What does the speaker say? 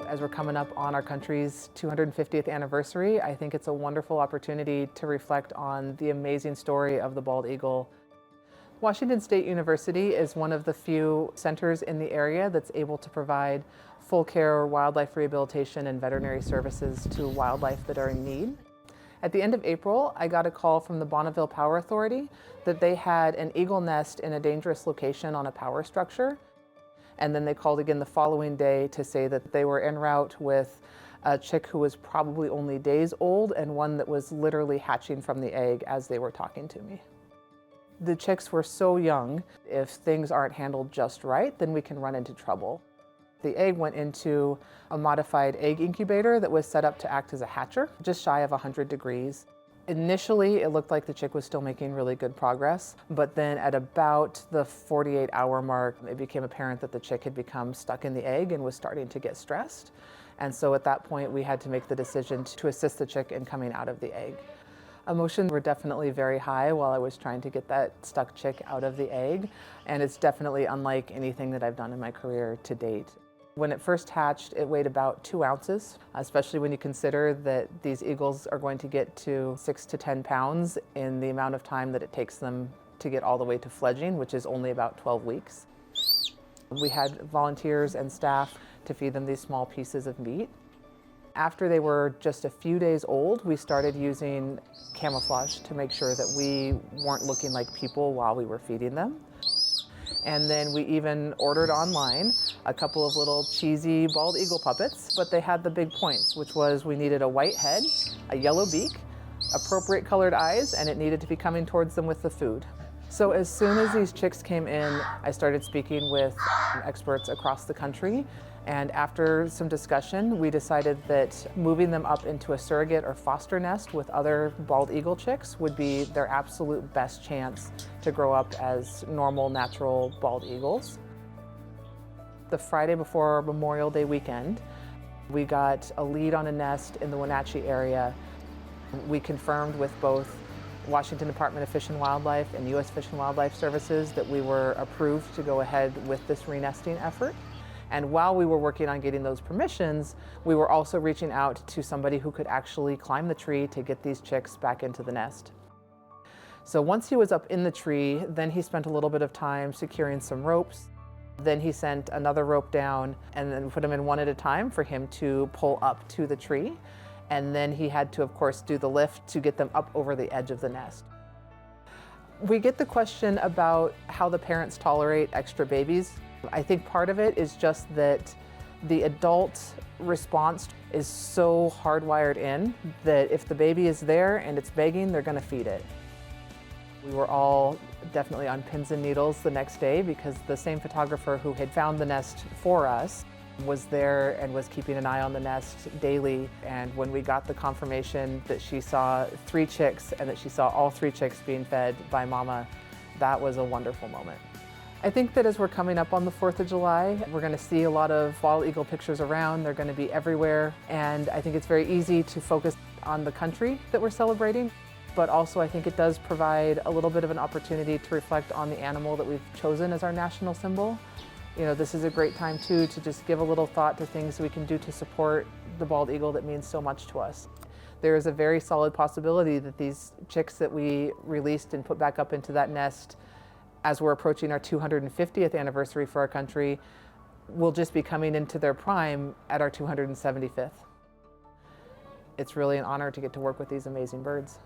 As we're coming up on our country's 250th anniversary, I think it's a wonderful opportunity to reflect on the amazing story of the bald eagle. Washington State University is one of the few centers in the area that's able to provide full care wildlife rehabilitation and veterinary services to wildlife that are in need. At the end of April, I got a call from the Bonneville Power Authority that they had an eagle nest in a dangerous location on a power structure. And then they called again the following day to say that they were en route with a chick who was probably only days old and one that was literally hatching from the egg as they were talking to me. The chicks were so young, if things aren't handled just right, then we can run into trouble. The egg went into a modified egg incubator that was set up to act as a hatcher, just shy of 100 degrees. Initially, it looked like the chick was still making really good progress, but then at about the 48-hour mark, it became apparent that the chick had become stuck in the egg and was starting to get stressed. And so at that point, we had to make the decision to assist the chick in coming out of the egg. Emotions were definitely very high while I was trying to get that stuck chick out of the egg, and it's definitely unlike anything that I've done in my career to date. When it first hatched, it weighed about 2 ounces, especially when you consider that these eagles are going to get to 6 to 10 pounds in the amount of time that it takes them to get all the way to fledging, which is only about 12 weeks. We had volunteers and staff to feed them these small pieces of meat. After they were just a few days old, we started using camouflage to make sure that we weren't looking like people while we were feeding them. And then we even ordered online a couple of little cheesy bald eagle puppets, but they had the big points, which was we needed a white head, a yellow beak, appropriate colored eyes, and it needed to be coming towards them with the food. So as soon as these chicks came in, I started speaking with experts across the country. And after some discussion, we decided that moving them up into a surrogate or foster nest with other bald eagle chicks would be their absolute best chance to grow up as normal, natural bald eagles. The Friday before Memorial Day weekend, we got a lead on a nest in the Wenatchee area. We confirmed with both Washington Department of Fish and Wildlife and U.S. Fish and Wildlife Services that we were approved to go ahead with this renesting effort. And while we were working on getting those permissions, we were also reaching out to somebody who could actually climb the tree to get these chicks back into the nest. So once he was up in the tree, then he spent a little bit of time securing some ropes. Then he sent another rope down and then put them in one at a time for him to pull up to the tree. And then he had to, of course, do the lift to get them up over the edge of the nest. We get the question about how the parents tolerate extra babies. I think part of it is just that the adult response is so hardwired in that if the baby is there and it's begging, they're going to feed it. We were all definitely on pins and needles the next day because the same photographer who had found the nest for us was there and was keeping an eye on the nest daily. And when we got the confirmation that she saw 3 chicks and that she saw all 3 chicks being fed by mama, that was a wonderful moment. I think that as we're coming up on the 4th of July, we're going to see a lot of bald eagle pictures around. They're going to be everywhere. And I think it's very easy to focus on the country that we're celebrating. But also I think it does provide a little bit of an opportunity to reflect on the animal that we've chosen as our national symbol. You know, this is a great time too to just give a little thought to things we can do to support the bald eagle that means so much to us. There is a very solid possibility that these chicks that we released and put back up into that nest as we're approaching our 250th anniversary for our country will just be coming into their prime at our 275th. It's really an honor to get to work with these amazing birds.